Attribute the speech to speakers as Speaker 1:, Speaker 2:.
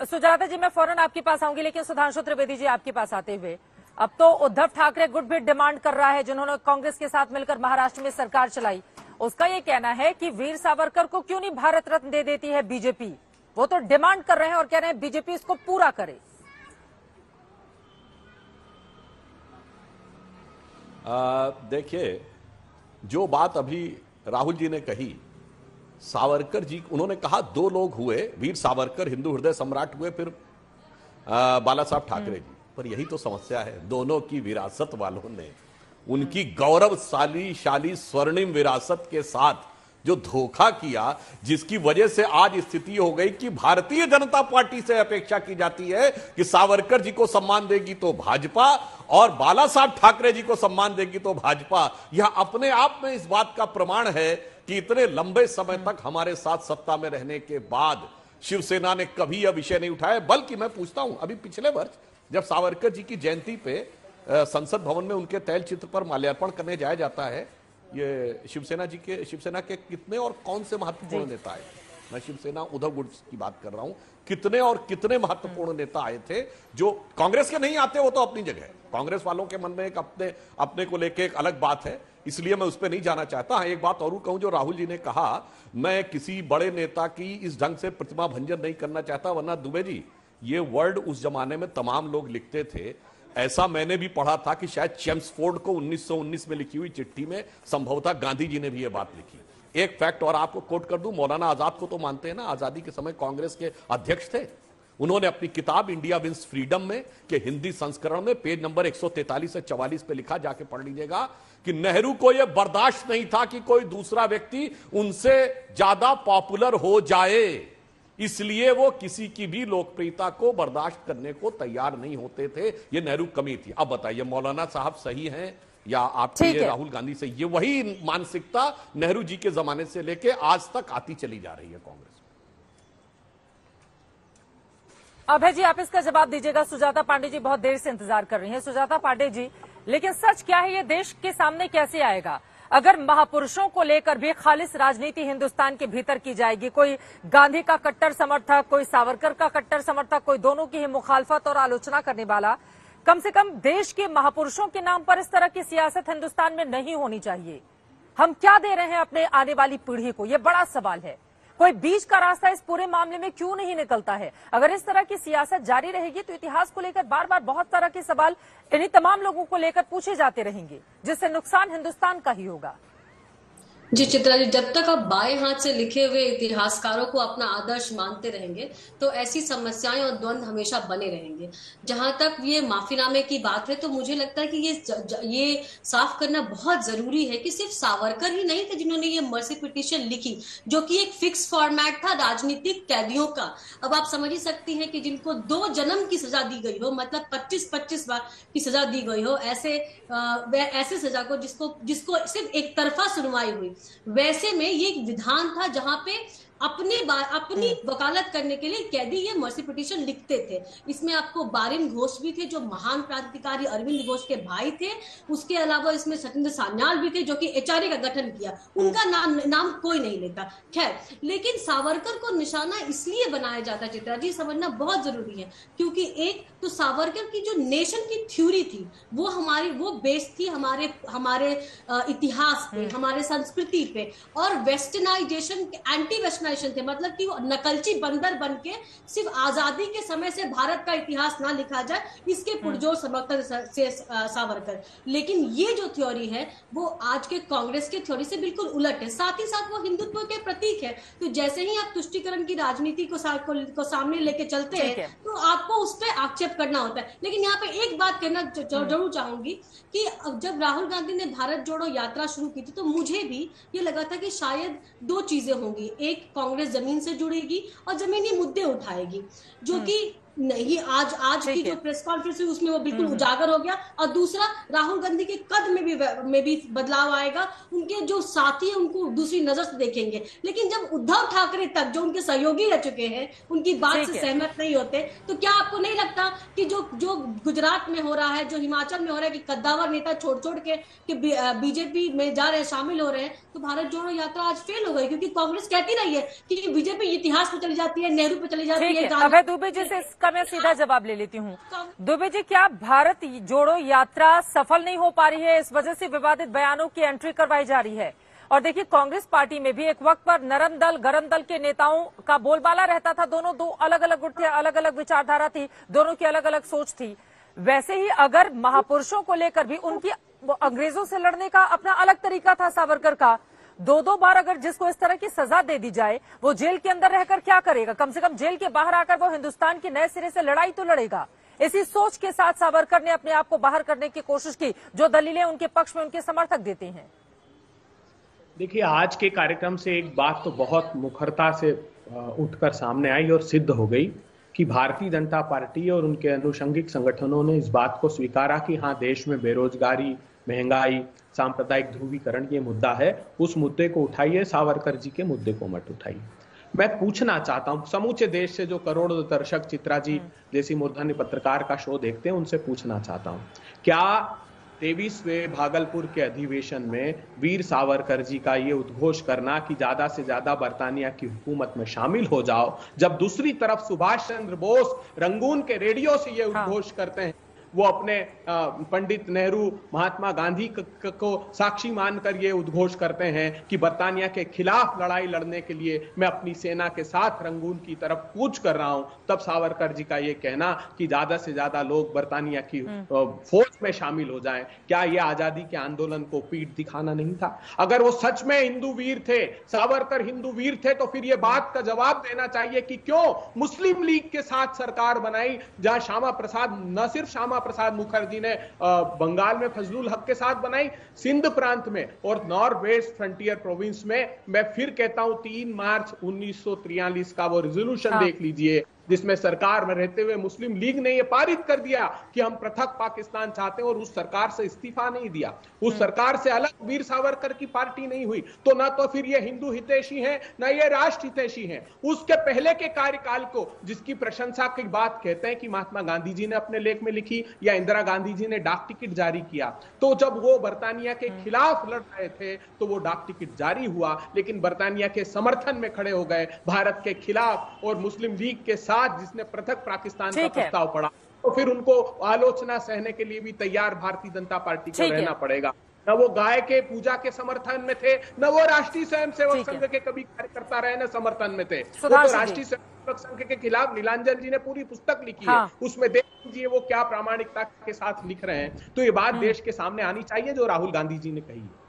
Speaker 1: सुजाता जी, मैं फौरन आपके पास आऊंगी, लेकिन सुधांशु त्रिवेदी जी आपके पास आते हुए, अब तो उद्धव ठाकरे गुट भी डिमांड कर रहा है, जिन्होंने कांग्रेस के साथ मिलकर महाराष्ट्र में सरकार चलाई। उसका ये कहना है कि वीर सावरकर को क्यों नहीं भारत रत्न दे देती है बीजेपी। वो तो डिमांड कर रहे हैं और कह रहे हैं बीजेपी इसको पूरा करे।
Speaker 2: देखिए, जो बात अभी राहुल जी ने कही, सावरकर जी, उन्होंने कहा दो लोग हुए, वीर सावरकर हिंदू हृदय सम्राट हुए, फिर बाला साहब ठाकरे जी। पर यही तो समस्या है, दोनों की विरासत वालों ने उनकी गौरवशाली स्वर्णिम विरासत के साथ जो धोखा किया, जिसकी वजह से आज स्थिति हो गई कि भारतीय जनता पार्टी से अपेक्षा की जाती है कि सावरकर जी को सम्मान देगी तो भाजपा, और बाला साहब ठाकरे जी को सम्मान देगी तो भाजपा। यह अपने आप में इस बात का प्रमाण है कि इतने लंबे समय तक हमारे साथ सत्ता में रहने के बाद शिवसेना ने कभी यह विषय नहीं उठाया। बल्कि मैं पूछता हूं, अभी पिछले वर्ष जब सावरकर जी की जयंती पे संसद भवन में उनके तैल चित्र पर माल्यार्पण करने जाया जाता है, ये शिवसेना के कितने और कौन से महत्वपूर्ण नेता आए? मैं शिवसेना उद्धव गुट की बात कर रहा हूं। कितने और कितने महत्वपूर्ण नेता आए थे जो कांग्रेस के नहीं आते, वो तो अपनी जगह है। कांग्रेस वालों के मन में एक अपने को लेके एक अलग बात है, इसलिए मैं उस पर नहीं जाना चाहता। हाँ, एक बात और कहूं, जो राहुल जी ने कहा, मैं किसी बड़े नेता की इस ढंग से प्रतिमा भंजन नहीं करना चाहता, वरना दुबे जी, ये वर्ड उस जमाने में तमाम लोग लिखते थे। ऐसा मैंने भी पढ़ा था कि शायद चेम्सफोर्ड को 1919 में लिखी हुई चिट्ठी में संभवतः गांधी जी ने भी यह बात लिखी। एक फैक्ट और आपको कोट कर दूं, मौलाना आजाद को तो मानते हैं ना, आजादी के समय कांग्रेस के अध्यक्ष थे। उन्होंने अपनी किताब इंडिया विंस फ्रीडम में के हिंदी संस्करण में पेज नंबर 143 से 44 पे लिखा, जाके पढ़ लीजिएगा, कि नेहरू को यह बर्दाश्त नहीं था कि कोई दूसरा व्यक्ति उनसे ज्यादा पॉपुलर हो जाए, इसलिए वो किसी की भी लोकप्रियता को बर्दाश्त करने को तैयार नहीं होते थे। ये नेहरू कमी थी। अब बताइए, मौलाना साहब सही हैं या आपके ये राहुल गांधी से? ये वही मानसिकता नेहरू जी के जमाने से लेके आज तक आती चली जा रही है कांग्रेस में।
Speaker 1: अभय जी, आप इसका जवाब दीजिएगा। सुजाता पांडे जी बहुत देर से इंतजार कर रही हैं। सुजाता पांडे जी, लेकिन सच क्या है, ये देश के सामने कैसे आएगा अगर महापुरुषों को लेकर भी खालिस राजनीति हिंदुस्तान के भीतर की जाएगी? कोई गांधी का कट्टर समर्थक, कोई सावरकर का कट्टर समर्थक, कोई दोनों की ही मुखालफत और आलोचना करने वाला। कम से कम देश के महापुरुषों के नाम पर इस तरह की सियासत हिंदुस्तान में नहीं होनी चाहिए। हम क्या दे रहे हैं अपने आने वाली पीढ़ी को, यह बड़ा सवाल है। कोई बीच का रास्ता इस पूरे मामले में क्यों नहीं निकलता है? अगर इस तरह की सियासत जारी रहेगी तो इतिहास को लेकर बार बार बहुत तरह के सवाल इन्हीं तमाम लोगों को लेकर पूछे जाते रहेंगे, जिससे नुकसान हिंदुस्तान का ही होगा।
Speaker 3: जी चित्रा जी, जब तक आप बाएं हाथ से लिखे हुए इतिहासकारों को अपना आदर्श मानते रहेंगे तो ऐसी समस्याएं और द्वंद हमेशा बने रहेंगे। जहां तक ये माफीनामे की बात है, तो मुझे लगता है कि ये साफ करना बहुत जरूरी है कि सिर्फ सावरकर ही नहीं थे जिन्होंने ये मर्सी पिटीशन लिखी, जो कि एक फिक्स फॉर्मेट था राजनीतिक कैदियों का। अब आप समझ ही सकती हैं कि जिनको 2 जन्म की सजा दी गई हो, मतलब 25-25 बार की सजा दी गई हो, ऐसे सजा को जिसको सिर्फ एक तरफा सुनवाई हुई, वैसे में ये एक विधान था जहां पे अपनी वकालत करने के लिए कैदी ये मर्सी पिटीशन लिखते थे। इसमें आपको बारिन घोष भी थे, जो महान क्रांतिकारी अरविंद घोष के भाई थे। उसके अलावा इसमें सत्येंद्र सान्याल भी थे, जो कि एचआरए का गठन किया। उनका नाम कोई नहीं लेता। खैर, लेकिन सावरकर को निशाना इसलिए बनाया जाता है, चित्रा जी, समझना बहुत जरूरी है, क्योंकि एक तो सावरकर की जो नेशन की थ्योरी थी, वो बेस थी हमारे इतिहास पे, हमारे संस्कृति पे, और वेस्टर्नाइजेशन, एंटी वेस्टर्नाइजेशन थे। मतलब कि वो नकलची बंदर बन के सिर्फ आजादी के समय से भारत का इतिहास ना लिखा जाए, इसके पुरजोर समर्थन से सावरकर। लेकिन ये जो थ्योरी है वो आज के कांग्रेस के थ्योरी से बिल्कुल उलट है। साथ ही साथ वो हिंदुत्व के प्रतीक है। तो जैसे ही आप तुष्टीकरण की राजनीति को सामने लेके चलते हैं तो आपको उस पर आक्षेप करना होता है। लेकिन यहाँ पे एक बात कहना जरूर चाहूंगी कि जब राहुल गांधी ने भारत जोड़ो यात्रा शुरू की थी, तो मुझे भी ये लगा था कि शायद 2 चीजें होंगी। एक, कांग्रेस जमीन से जुड़ेगी और जमीनी मुद्दे उठाएगी, जो कि नहीं, आज की जो प्रेस कॉन्फ्रेंस हुई उसमें वो बिल्कुल उजागर हो गया। और दूसरा, राहुल गांधी के कद में भी बदलाव आएगा, उनके जो साथी हैं उनको दूसरी नजर से देखेंगे। लेकिन जब उद्धव ठाकरे तक, जो उनके सहयोगी रह चुके हैं, उनकी बात से सहमत नहीं होते, तो क्या आपको नहीं लगता कि जो गुजरात में हो रहा है, जो हिमाचल में हो रहा है, कि कद्दावर नेता छोड़ छोड़ के बीजेपी में जा रहे हैं, शामिल हो रहे हैं, तो भारत जोड़ो यात्रा आज फेल हो गई। क्योंकि कांग्रेस कहती रही है कि बीजेपी इतिहास पे चली जाती है, नेहरू पे चली जाती है।
Speaker 1: अभय दुबे जी से इसका मैं सीधा जवाब ले लेती हूँ। दुबे जी, क्या भारत जोड़ो यात्रा सफल नहीं हो पा रही है, इस वजह से विवादित बयानों की एंट्री करवाई जा रही है? और देखिए, कांग्रेस पार्टी में भी एक वक्त पर नरम दल गरम दल के नेताओं का बोलबाला रहता था। दोनों दो अलग अलग गुट थे, अलग अलग विचारधारा थी, दोनों की अलग अलग सोच थी। वैसे ही अगर महापुरुषों को लेकर भी उनकी अंग्रेजों से लड़ने का अपना अलग तरीका था सावरकर का। दो बार अगर जिसको इस तरह की सजा दे दी जाए, वो जेल के अंदर रहकर क्या करेगा? कम से कम जेल के बाहर आकर वो हिंदुस्तान की नए सिरे से लड़ाई तो लड़ेगा। इसी सोच के साथ सावरकर ने अपने आप को बाहर करने की कोशिश की, जो दलीलें उनके पक्ष में उनके समर्थक देते हैं।
Speaker 4: देखिए, आज के कार्यक्रम से एक बात तो बहुत मुखरता से उठकर सामने आई और सिद्ध हो गई कि भारतीय जनता पार्टी और उनके अनुषंगिक संगठनों ने इस बात को स्वीकारा कि हाँ, देश में बेरोजगारी, महंगाई, सांप्रदायिक ध्रुवीकरण ये मुद्दा है। उस मुद्दे को उठाइए, सावरकर जी के मुद्दे को मत उठाइए। मैं पूछना चाहता हूं समूचे देश से जो करोड़ों दर्शक चित्रा जी जैसी मूर्धन्य पत्रकार का शो देखते हैं, उनसे पूछना चाहता हूं, क्या 23वें भागलपुर के अधिवेशन में वीर सावरकर जी का ये उद्घोष करना कि ज्यादा से ज्यादा बर्तानिया की हुकूमत में शामिल हो जाओ, जब दूसरी तरफ सुभाष चंद्र बोस रंगून के रेडियो से ये उद्घोष करते हैं, वो अपने पंडित नेहरू, महात्मा गांधी को साक्षी मानकर ये उद्घोष करते हैं कि बर्तानिया के खिलाफ लड़ाई लड़ने के लिए मैं अपनी सेना के साथ रंगून की तरफ कूच कर रहा हूं, तब सावरकर जी का ये कहना कि ज्यादा से ज्यादा लोग बर्तानिया की फौज में शामिल हो जाएं, क्या ये आजादी के आंदोलन को पीठ दिखाना नहीं था? अगर वो सच में हिंदू वीर थे, सावरकर हिंदू वीर थे, तो फिर ये बात का जवाब देना चाहिए कि क्यों मुस्लिम लीग के साथ सरकार बनाई, जहां श्यामा प्रसाद, न सिर्फ श्यामा प्रसाद मुखर्जी ने बंगाल में फजलुल हक के साथ बनाई, सिंध प्रांत में और नॉर्थ वेस्ट फ्रंटियर प्रोविंस में। मैं फिर कहता हूं, 3 मार्च 1943 का वो रेजोल्यूशन देख लीजिए, जिसमें सरकार में रहते हुए मुस्लिम लीग ने यह पारित कर दिया कि हम पृथक पाकिस्तान चाहते हैं, और उस सरकार से इस्तीफा नहीं दिया, उस सरकार से अलग वीर सावरकर की पार्टी नहीं हुई। तो ना तो फिर ये हिंदू हितैषी हैं, ना ये राष्ट्र हितैषी हैं। उसके पहले के कार्यकाल को, जिसकी प्रशंसा की बात कहते हैं कि महात्मा गांधी जी ने अपने लेख में लिखी या इंदिरा गांधी जी ने डाक टिकट जारी किया, तो जब वो बर्तानिया के खिलाफ लड़ रहे थे तो वो डाक टिकट जारी हुआ, लेकिन बर्तानिया के समर्थन में खड़े हो गए, भारत के खिलाफ और मुस्लिम लीग के साथ, जिसने पृथक पाकिस्तान का प्रस्ताव पड़ा, तो फिर उनको आलोचना सहने के लिए भी तैयार भारतीय जनता पार्टी को रहना पड़ेगा। न वो गाय के पूजा के समर्थन में थे, न वो राष्ट्रीय स्वयंसेवक संघ के कभी कार्यकर्ता रहे, न समर्थन में थे। वो तो राष्ट्रीय स्वयंसेवक संघ के खिलाफ नीलांजन जी ने पूरी पुस्तक लिखी है, उसमें देख लीजिए वो क्या प्रामाणिकता के साथ लिख रहे हैं। तो ये बात देश के सामने आनी चाहिए जो राहुल गांधी जी ने कही है।